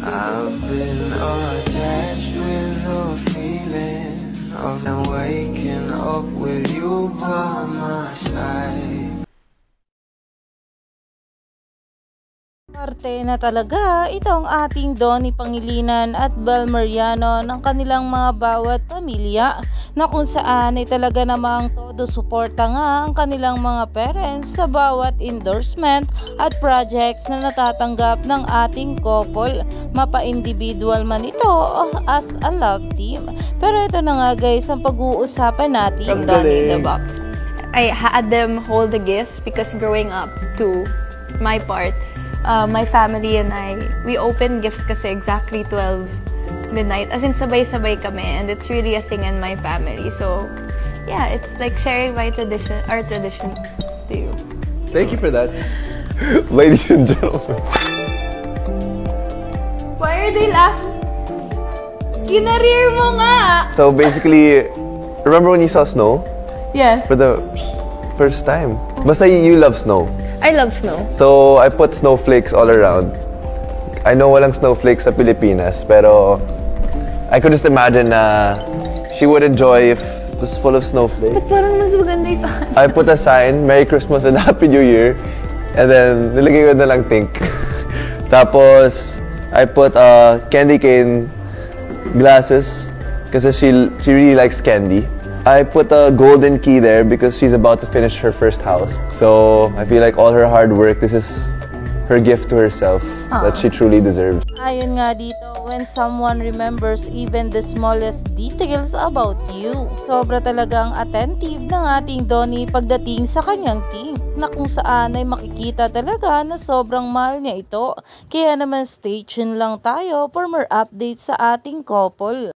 I've been attached with the feeling of waking up with you by my side. Parte na talaga itong ating Donnie Pangilinan at Bel Mariano ng kanilang mga bawat pamilya, na kung saan ay talaga namang todo suporta nga ang kanilang mga parents sa bawat endorsement at projects na natatanggap ng ating couple, mapa-individual man ito o as a love team. Pero ito na nga guys ang pag-uusapan natin. From Donnie the box, I had them hold the gift because growing up to my part, my family and we open gifts kasi exactly 12 midnight. As in, sabay-sabay kami, and it's really a thing in my family. So, yeah, it's like sharing my tradition, our tradition to you. Thank you for that, ladies and gentlemen. Why are they laughing? Kinareer mo nga! So basically, remember when you saw snow? Yes. For the first time. Basta you love snow. I love snow. So I put snowflakes all around. I know walang snowflakes sa Pilipinas, pero I could just imagine na she would enjoy if it was full of snowflakes. But parang mas maganda ito. I put a sign, Merry Christmas and Happy New Year, and then nilagay ko na lang think. Tapos I put candy cane glasses kasi she really likes candy. I put a golden key there because she's about to finish her first house. So I feel like all her hard work, this is her gift to herself that she truly deserves. Ayon nga dito, when someone remembers even the smallest details about you. Sobra talagang attentive ng ating Donnie pagdating sa kanyang team, na kung saan ay makikita talaga na sobrang mahal niya ito. Kaya naman stay tuned lang tayo for more updates sa ating couple.